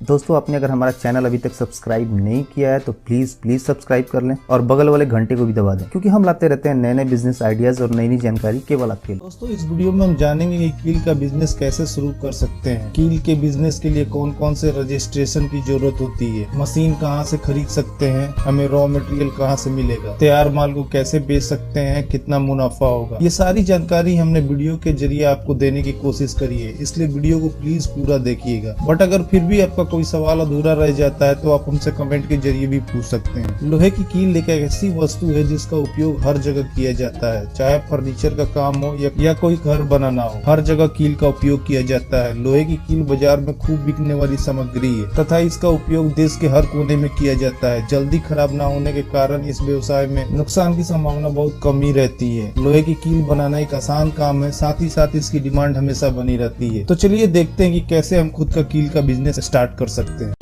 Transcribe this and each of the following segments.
दोस्तों आपने अगर हमारा चैनल अभी तक सब्सक्राइब नहीं किया है तो प्लीज सब्सक्राइब कर लें और बगल वाले घंटे को भी दबा दें, क्योंकि हम लाते रहते हैं नए नए बिजनेस आइडियाज और नई नई जानकारी केवल आपके लिए। दोस्तों इस वीडियो में हम जानेंगे कि कील का बिजनेस कैसे शुरू कर सकते हैं, कील के बिजनेस के लिए कौन कौन से रजिस्ट्रेशन की जरूरत होती है, मशीन कहां से खरीद सकते हैं, हमें रॉ मटेरियल कहां से मिलेगा, तैयार माल को कैसे बेच सकते हैं, कितना मुनाफा होगा। ये सारी जानकारी हमने वीडियो के जरिए आपको देने की कोशिश करी है, इसलिए वीडियो को प्लीज पूरा देखिएगा। बट अगर फिर भी आपका कोई सवाल अधूरा रह जाता है तो आप हमसे कमेंट के जरिए भी पूछ सकते हैं। लोहे की कील एक ऐसी वस्तु है जिसका उपयोग हर जगह किया जाता है, चाहे फर्नीचर का काम हो या कोई घर बनाना हो, हर जगह कील का उपयोग किया जाता है। लोहे की कील बाजार में खूब बिकने वाली सामग्री है तथा इसका उपयोग देश के हर कोने में किया जाता है। जल्दी खराब न होने के कारण इस व्यवसाय में नुकसान की संभावना बहुत कम ही रहती है। लोहे की कील बनाना एक आसान काम है, साथ ही साथ इसकी डिमांड हमेशा बनी रहती है। तो चलिए देखते हैं कि कैसे हम खुद का कील का बिजनेस स्टार्ट कर सकते हैं।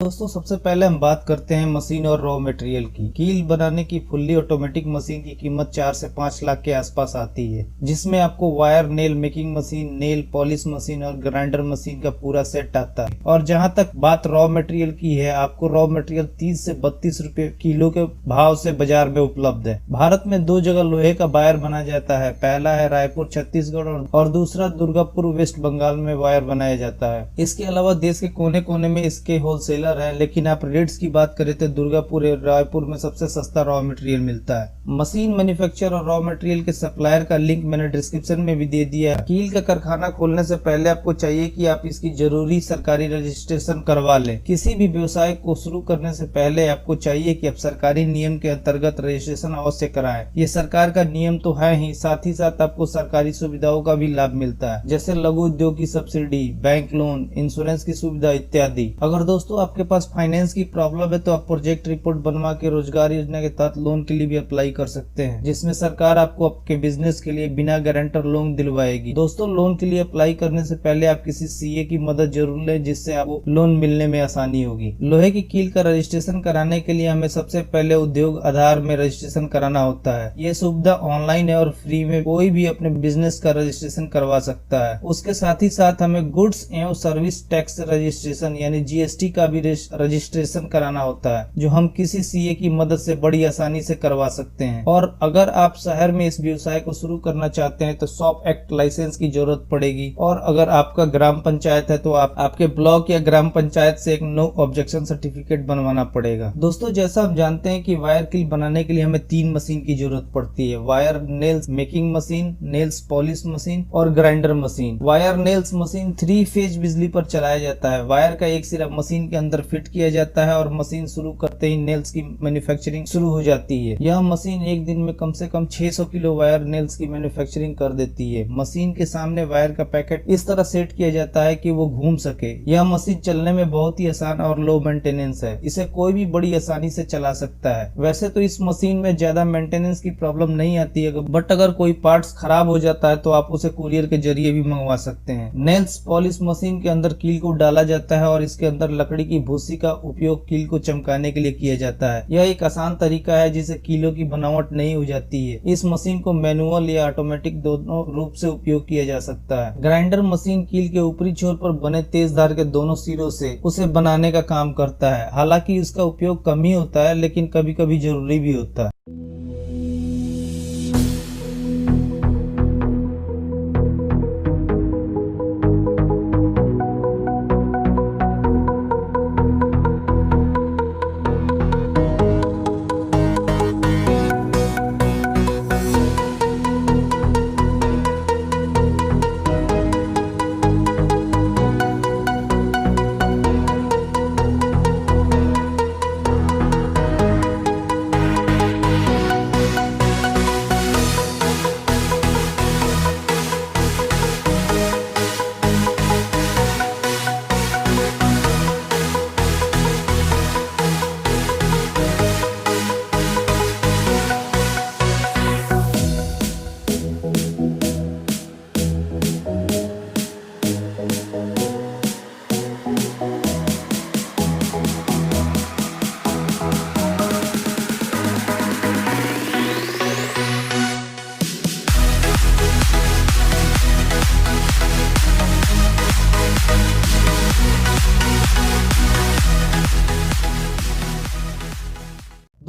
दोस्तों सबसे पहले हम बात करते हैं मशीन और रॉ मटेरियल की। कील बनाने की फुल्ली ऑटोमेटिक मशीन की कीमत 4 से 5 लाख के आसपास आती है, जिसमें आपको wire, nail making machine, nail polish machine और ग्राइंडर मशीन का पूरा सेट आता है। और जहां तक बात रॉ मटेरियल की है, आपको रॉ मटेरियल 30 से 32 रुपए किलो के भाव से बाजार में उपलब्ध है। भारत में 2 जगह लोहे का वायर बना जाता है, पहला है रायपुर छत्तीसगढ़ और दूसरा दुर्गापुर वेस्ट बंगाल में वायर बनाया जाता है। इसके अलावा देश के कोने कोने में इसके होलसेलर है, लेकिन आप रेट्स की बात करें तो दुर्गापुर और रायपुर में सबसे सस्ता रॉ मटेरियल मिलता है। मशीन मैन्युफैक्चर और रॉ मटेरियल के सप्लायर का लिंक मैंने डिस्क्रिप्शन में भी दे दिया है। कील का कारखाना खोलने से पहले आपको चाहिए कि आप इसकी जरूरी सरकारी रजिस्ट्रेशन करवा लें। किसी भी व्यवसाय को शुरू करने से पहले आपको चाहिए कि आप सरकारी नियम के अंतर्गत रजिस्ट्रेशन अवश्य कराएं। ये सरकार का नियम तो है ही, साथ ही साथ आपको सरकारी सुविधाओं का भी लाभ मिलता है, जैसे लघु उद्योग की सब्सिडी, बैंक लोन, इंश्योरेंस की सुविधा इत्यादि। अगर दोस्तों आपके पास फाइनेंस की प्रॉब्लम है तो आप प्रोजेक्ट रिपोर्ट बनवा के रोजगार योजना के तहत लोन के लिए भी अप्लाई कर सकते हैं, जिसमें सरकार आपको आपके बिजनेस के लिए बिना गारंटर लोन दिलवाएगी। दोस्तों लोन के लिए अप्लाई करने से पहले आप किसी सीए की मदद जरूर लें, जिससे आपको लोन मिलने में आसानी होगी। लोहे की कील का रजिस्ट्रेशन कराने के लिए हमें सबसे पहले उद्योग आधार में रजिस्ट्रेशन कराना होता है। ये सुविधा ऑनलाइन है और फ्री में कोई भी अपने बिजनेस का रजिस्ट्रेशन करवा सकता है। उसके साथ ही साथ हमें गुड्स एवं सर्विस टैक्स रजिस्ट्रेशन यानी जीएसटी का भी रजिस्ट्रेशन कराना होता है, जो हम किसी सीए की मदद से बड़ी आसानी से करवा सकते हैं। और अगर आप शहर में इस व्यवसाय को शुरू करना चाहते हैं तो शॉप एक्ट लाइसेंस की जरूरत पड़ेगी। और अगर आपका ग्राम पंचायत है तो आपके ब्लॉक या ग्राम पंचायत से एक नो ऑब्जेक्शन सर्टिफिकेट बनवाना पड़ेगा। दोस्तों जैसा हम जानते हैं कि वायर कील बनाने के लिए हमें 3 मशीन की जरूरत पड़ती है, wire nails making machine, nails polish machine और grinder machine. Wire nails machine 3 phase बिजली पर चलाया जाता है। वायर का एक सिरा मशीन के अंदर फिट किया जाता है और मशीन शुरू करते ही नेल्स की मैन्युफैक्चरिंग शुरू हो जाती है। यह मशीन एक दिन में कम से कम 600 किलो वायर नेल्स की मैन्युफैक्चरिंग कर देती है। मशीन के सामने वायर का पैकेट इस तरह सेट किया जाता है कि वो घूम सके। यह मशीन चलने में बहुत ही आसान और लो मेंटेनेंस है, इसे कोई भी बड़ी आसानी से चला सकता है। वैसे तो इस मशीन में ज्यादा मेंटेनेंस की प्रॉब्लम नहीं आती है, बट अगर कोई पार्ट्स खराब हो जाता है तो आप उसे कुरियर के जरिए भी मंगवा सकते हैं। नेल्स पॉलिश मशीन के अंदर कील को डाला जाता है और इसके अंदर लकड़ी की भूसी का उपयोग कील को चमकाने के लिए किया जाता है। यह एक आसान तरीका है जिससे कीलों की बनावट नहीं हो जाती है। इस मशीन को मैनुअल या ऑटोमेटिक दोनों रूप से उपयोग किया जा सकता है। ग्राइंडर मशीन कील के ऊपरी छोर पर बने तेज धार के दोनों सिरों से उसे बनाने का काम करता है। हालांकि इसका उपयोग कम ही होता है, लेकिन कभी कभी जरूरी भी होता है।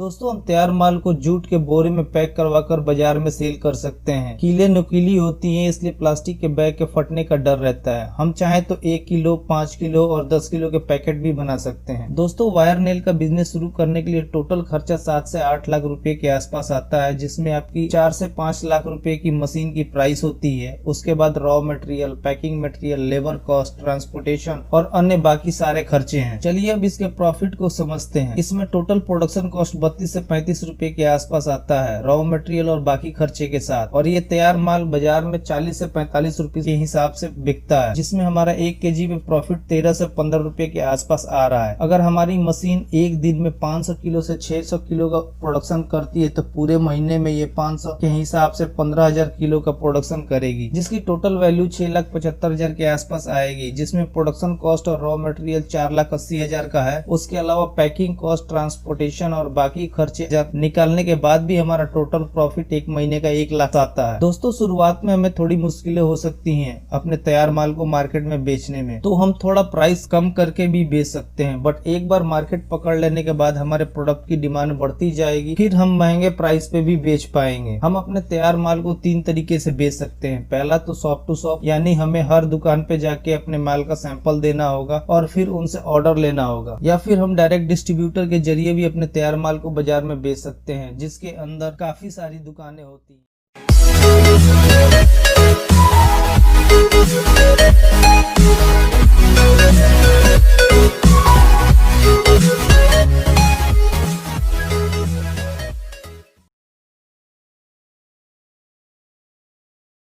दोस्तों, हम तैयार माल को जूट के बोरे में पैक करवाकर बाजार में सेल कर सकते हैं। कीलें नुकीली होती हैं, इसलिए प्लास्टिक के बैग के फटने का डर रहता है। हम चाहें तो 1 किलो, 5 किलो और 10 किलो के पैकेट भी बना सकते हैं। दोस्तों, वायर नेल का बिजनेस शुरू करने के लिए टोटल खर्चा 7 से 8 लाख रुपए के आसपास आता है, जिसमें आपकी 4 से 5 लाख रुपए की मशीन की प्राइस होती है। उसके बाद raw material, packing material, labour cost, transportation और अन्य बाकी सारे खर्चे हैं। चलिए अब इसके प्रॉफिट को समझते हैं। इसमें टोटल प्रोडक्शन कॉस्ट 32 से 35 रुपए के आसपास आता है, रॉ मटेरियल और बाकी खर्चे के साथ। और ये तैयार माल बाजार में 40 से 45 रुपए के हिसाब से बिकता है, जिसमें हमारा 1 केजी में प्रॉफिट 13 से 15 रुपए के आसपास आ रहा है। अगर हमारी मशीन एक दिन में 500 किलो से 600 किलो का प्रोडक्शन करती है, तो पूरे महीने में ये 500 के हिसाब से 15,000 किलो का प्रोडक्शन करेगी, जिसकी टोटल वैल्यू 6,75,000 के आसपास आएगी, जिसमें प्रोडक्शन कॉस्ट और रॉ मटेरियल 4,80,000 का है। उसके अलावा पैकिंग कॉस्ट, ट्रांसपोर्टेशन और बाकी खर्चे जब निकालने के बाद भी हमारा टोटल प्रॉफिट एक महीने का 1 लाख आता है। दोस्तों, शुरुआत में हमें थोड़ी मुश्किलें हो सकती हैं अपने तैयार माल को मार्केट में बेचने में, तो हम थोड़ा प्राइस कम करके भी बेच सकते हैं। बट एक बार मार्केट पकड़ लेने के बाद हमारे प्रोडक्ट की डिमांड बढ़ती जाएगी, फिर हम महंगे प्राइस पे भी बेच पाएंगे। हम अपने तैयार माल को 3 तरीके से बेच सकते हैं। पहला तो शॉप टू शॉप, यानी हमें हर दुकान पे जाके अपने माल का सैंपल देना होगा और फिर उनसे ऑर्डर लेना होगा। या फिर हम डायरेक्ट डिस्ट्रीब्यूटर के जरिए भी अपने तैयार माल को बाजार में बेच सकते हैं, जिसके अंदर काफी सारी दुकानें होती हैं।